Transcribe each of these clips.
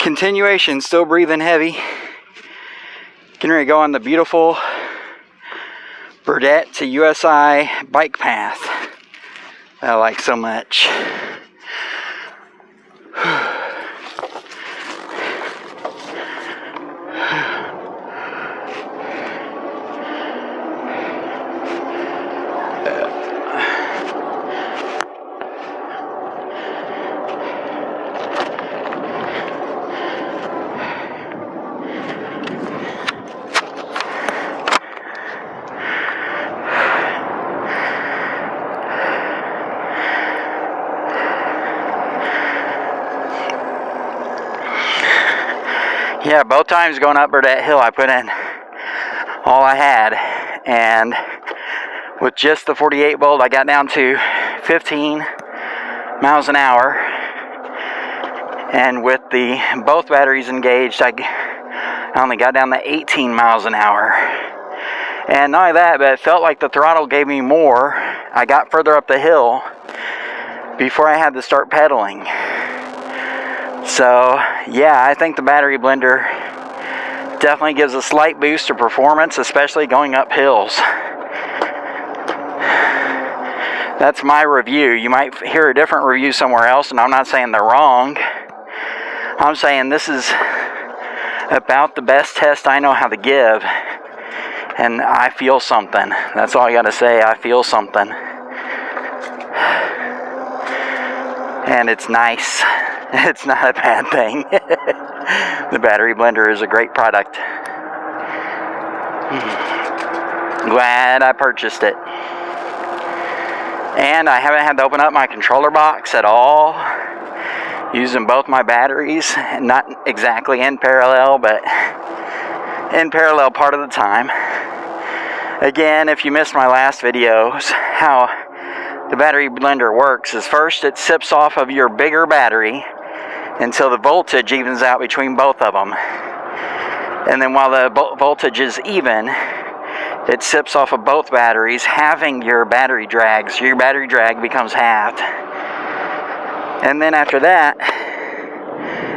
Continuation, still breathing heavy. Getting ready to go on the beautiful Burdette to USI bike path that I like so much. Yeah, both times going up Burdette Hill, I put in all I had, and with just the 48 volt, I got down to 15 miles an hour, and with both batteries engaged, I only got down to 18 miles an hour. And not only that, but it felt like the throttle gave me more. I got further up the hill before I had to start pedaling. So yeah, I think the battery blender definitely gives a slight boost to performance, especially going up hills. That's my review. You might hear a different review somewhere else, and I'm not saying they're wrong. I'm saying this is about the best test I know how to give, and I feel something. That's all I gotta say. I feel something. And it's nice. It's not a bad thing. The battery blender is a great product. Glad I purchased it. And I haven't had to open up my controller box at all. Using both my batteries, not exactly in parallel, but in parallel part of the time. Again, if you missed my last videos, how the battery blender works is first it sips off of your bigger battery until the voltage evens out between both of them. And then while the voltage is even, it sips off of both batteries, halving your battery drag, so your battery drag becomes halved. And then after that,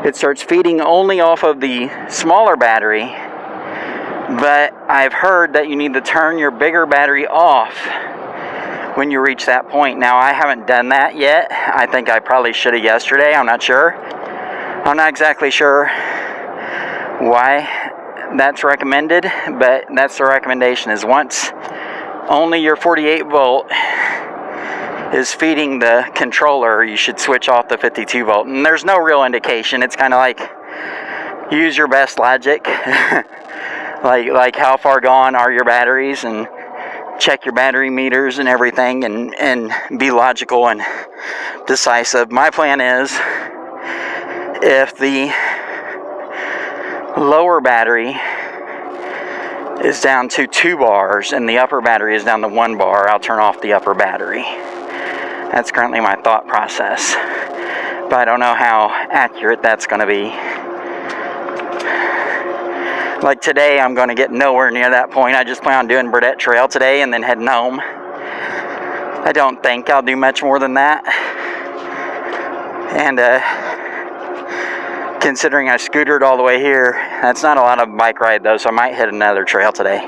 it starts feeding only off of the smaller battery, but I've heard that you need to turn your bigger battery off when you reach that point. Now, I haven't done that yet. I think I probably should have yesterday. I'm not sure. I'm not exactly sure why that's recommended, but that's the recommendation, is once only your 48 volt is feeding the controller, you should switch off the 52 volt. And there's no real indication. It's kind of like, use your best logic. like how far gone are your batteries, and check your battery meters and everything, and be logical and decisive. My plan is, if the lower battery is down to 2 bars and the upper battery is down to 1 bar, I'll turn off the upper battery. That's currently my thought process, but I don't know how accurate that's going to be. Like today, I'm going to get nowhere near that point. I just plan on doing Burdette Trail today and then heading home. I don't think I'll do much more than that. And considering I scootered all the way here, that's not a lot of bike ride though, so I might hit another trail today.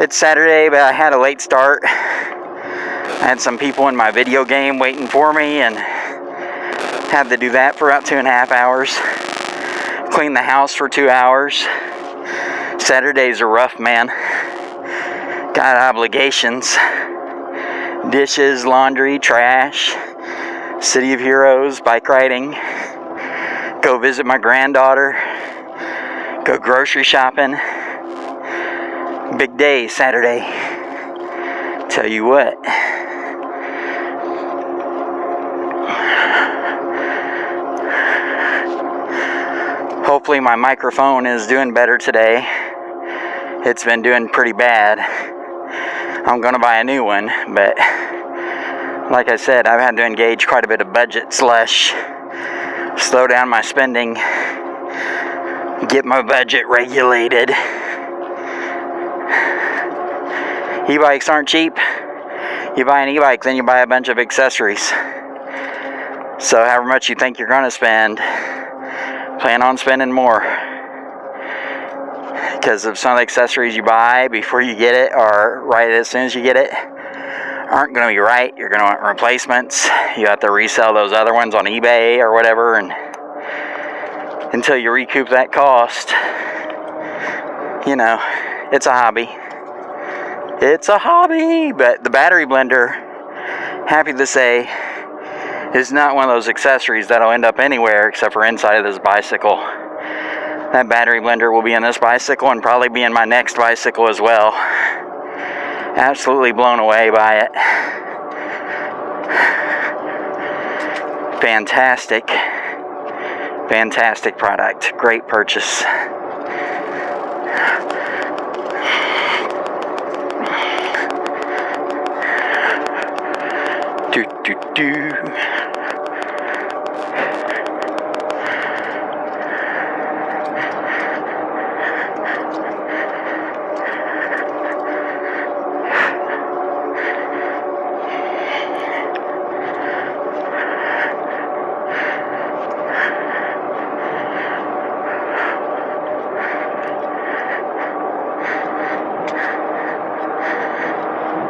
It's Saturday, but I had a late start. I had some people in my video game waiting for me, and had to do that for about 2.5 hours. Clean the house for 2 hours. Saturdays are rough, man. Got obligations. Dishes, laundry, trash. City of Heroes, bike riding. Go visit my granddaughter. Go grocery shopping. Big day, Saturday. Tell you what. Hopefully my microphone is doing better today. It's been doing pretty bad. I'm going to buy a new one, but like I said, I've had to engage quite a bit of budget / slow down my spending, get my budget regulated. E-bikes aren't cheap. You buy an e-bike, then you buy a bunch of accessories. So however much you think you're going to spend, plan on spending more. Because of some of the accessories you buy before you get it, or right as soon as you get it, aren't going to be right. You're going to want replacements. You have to resell those other ones on eBay or whatever, and until you recoup that cost, you know, it's a hobby. It's a hobby. But the battery blender, happy to say, is not one of those accessories that'll end up anywhere except for inside of this bicycle. That battery blender will be in this bicycle and probably be in my next bicycle as well. Absolutely blown away by it. Fantastic. Fantastic product. Great purchase. Do.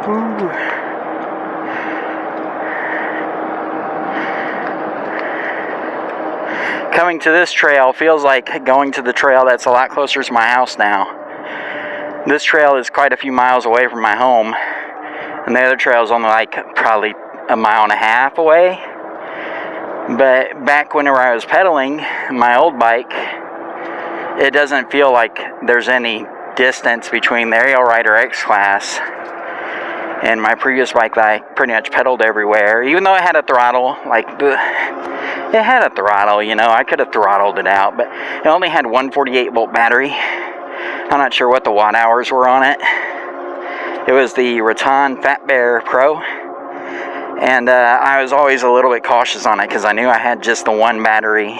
Ooh. Coming to this trail feels like going to the trail that's a lot closer to my house now. This trail is quite a few miles away from my home, and the other trail is only like probably a mile and a half away. But back whenever I was pedaling my old bike, it doesn't feel like there's any distance between the Ariel Rider X Class and my previous bike that I pretty much pedaled everywhere. Even though it had a throttle, it had a throttle, you know, I could have throttled it out, but it only had 148 volt battery. I'm not sure what the watt hours were on it. It was the Raton Fat Bear Pro, and I was always a little bit cautious on it because I knew I had just the one battery.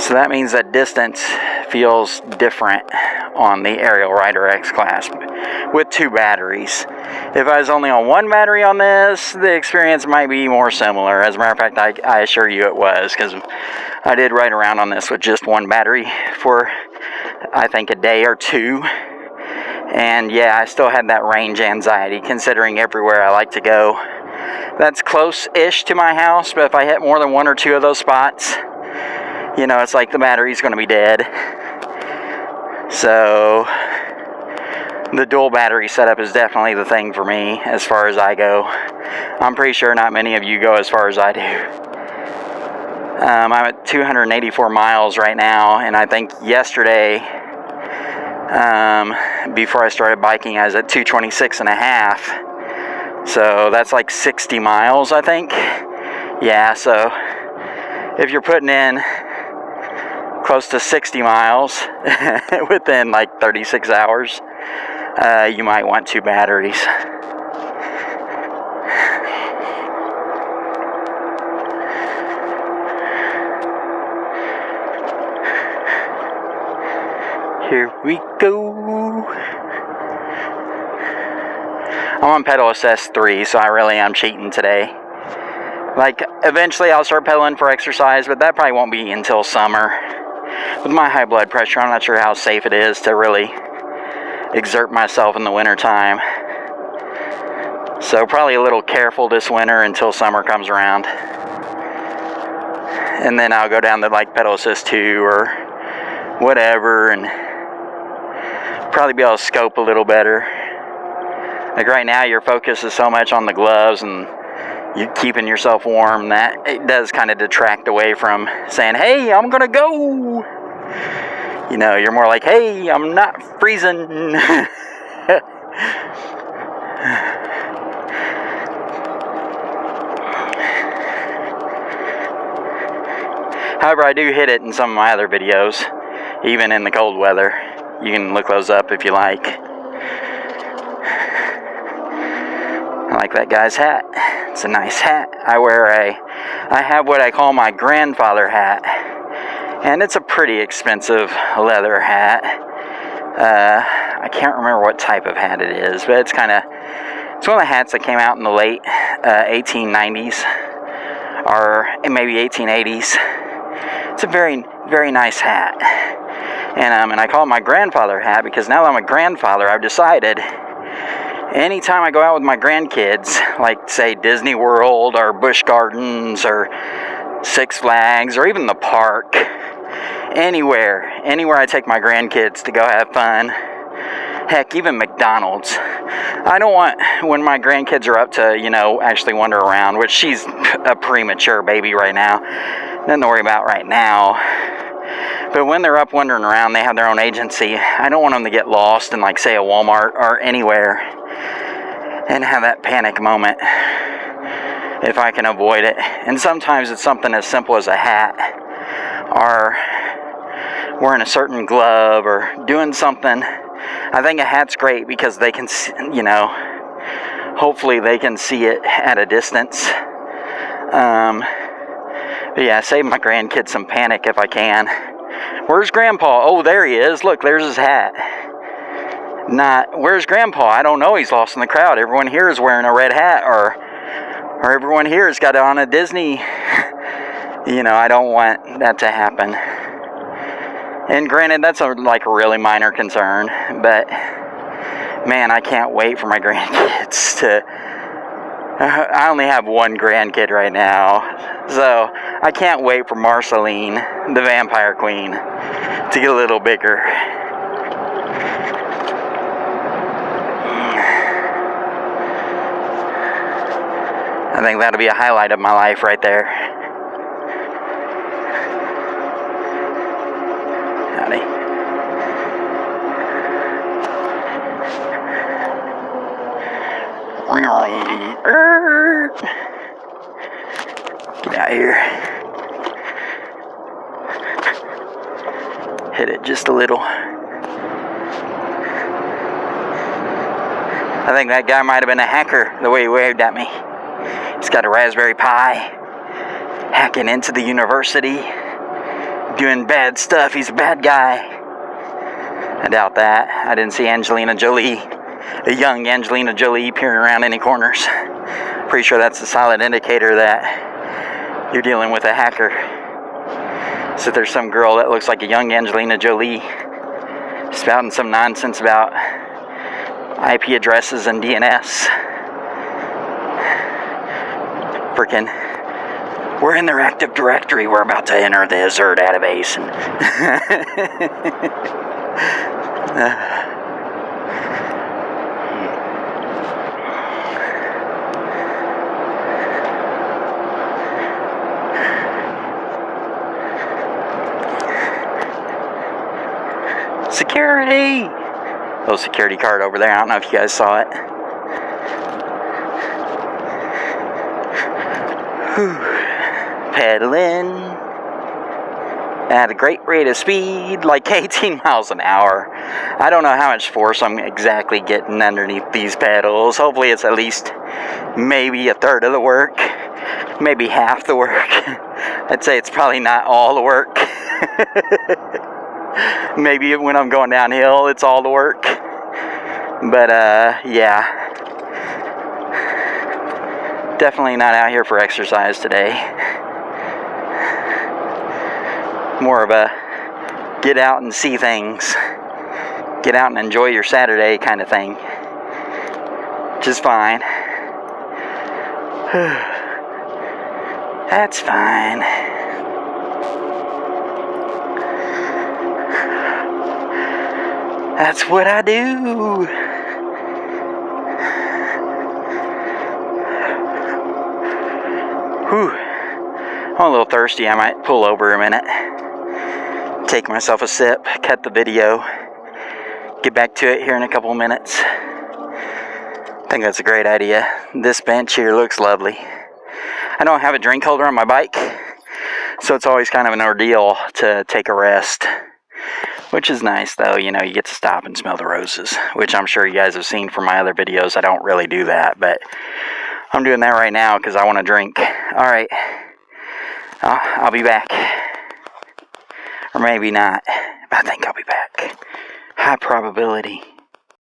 So that means that distance feels different on the Ariel Rider X Class with two batteries. If I was only on one battery on this, the experience might be more similar. As a matter of fact, I assure you it was, because I did ride around on this with just one battery for, I think, a day or two. And yeah, I still had that range anxiety, considering everywhere I like to go. That's close-ish to my house, but if I hit more than one or two of those spots, you know, it's like the battery's going to be dead. So the dual battery setup is definitely the thing for me as far as I go. I'm pretty sure not many of you go as far as I do. I'm at 284 miles right now, and I think yesterday, before I started biking, I was at 226 and a half. So that's like 60 miles, I think. Yeah, so if you're putting in close to 60 miles within like 36 hours, you might want two batteries. Here we go. I'm on pedal assist 3, so I really am cheating today. Like, eventually I'll start pedaling for exercise, but that probably won't be until summer. With my high blood pressure, I'm not sure how safe it is to really exert myself in the winter time. So probably a little careful this winter until summer comes around. And then I'll go down to like pedal assist 2 or whatever, and probably be able to scope a little better. Like right now, your focus is so much on the gloves and you keeping yourself warm that it does kind of detract away from saying, hey, I'm gonna go. You know, you're more like, hey, I'm not freezing. However, I do hit it in some of my other videos, even in the cold weather. You can look those up if you like. I like that guy's hat. It's a nice hat. I have what I call my grandfather hat, and it's a pretty expensive leather hat. I can't remember what type of hat it is, but it's kind of It's one of the hats that came out in the late 1890s, or maybe 1880s. It's a very, very nice hat. And I call it my grandfather hat because now that I'm a grandfather, I've decided anytime I go out with my grandkids, like say Disney World or Busch Gardens or Six Flags or even the park, anywhere I take my grandkids to go have fun, heck, even McDonald's, I don't want, when my grandkids are up to, actually wander around, which she's a premature baby right now, nothing to worry about right now, but when they're up wandering around, they have their own agency. I don't want them to get lost in, like, say, a Walmart or anywhere and have that panic moment if I can avoid it. And sometimes it's something as simple as a hat or wearing a certain glove or doing something. I think a hat's great because they can, hopefully they can see it at a distance. But yeah, save my grandkids some panic if I can. Where's Grandpa? Oh, there he is. Look, there's his hat. Where's Grandpa? I don't know. He's lost in the crowd. Everyone here is wearing a red hat, or everyone here has got on a Disney. I don't want that to happen. And granted, that's a really minor concern, but man, I can't wait for my grandkids to. I only have one grandkid right now, so I can't wait for Marceline, the Vampire Queen, to get a little bigger. I think that'll be a highlight of my life right there. Howdy. Get out here. Hit it just a little. I think that guy might have been a hacker, the way he waved at me. He's got a Raspberry Pi, hacking into the university, doing bad stuff. He's a bad guy. I doubt that. I didn't see Angelina Jolie, a young Angelina Jolie, peering around any corners. Pretty sure that's a solid indicator that you're dealing with a hacker. So there's some girl that looks like a young Angelina Jolie spouting some nonsense about IP addresses and DNS. Freaking, we're in their Active Directory. We're about to enter the Azure database. Security! Little security card over there. I don't know if you guys saw it. Pedaling at a great rate of speed, like 18 miles an hour. I don't know how much force I'm exactly getting underneath these pedals. Hopefully it's at least maybe a third of the work, maybe half the work. I'd say it's probably not all the work. Maybe when I'm going downhill it's all the work, but yeah, definitely not out here for exercise today. More of a get out and see things, get out and enjoy your Saturday kind of thing, which is fine. That's fine. That's what I do. Whew. I'm a little thirsty. I might pull over a minute, take myself a sip, cut the video, get back to it here in a couple minutes. I think that's a great idea. This bench here looks lovely. I don't have a drink holder on my bike, so it's always kind of an ordeal to take a rest. Which is nice, though. You get to stop and smell the roses, which I'm sure you guys have seen from my other videos. I don't really do that, but I'm doing that right now because I want to drink. All right. I'll be back. Or maybe not, but I think I'll be back. High probability.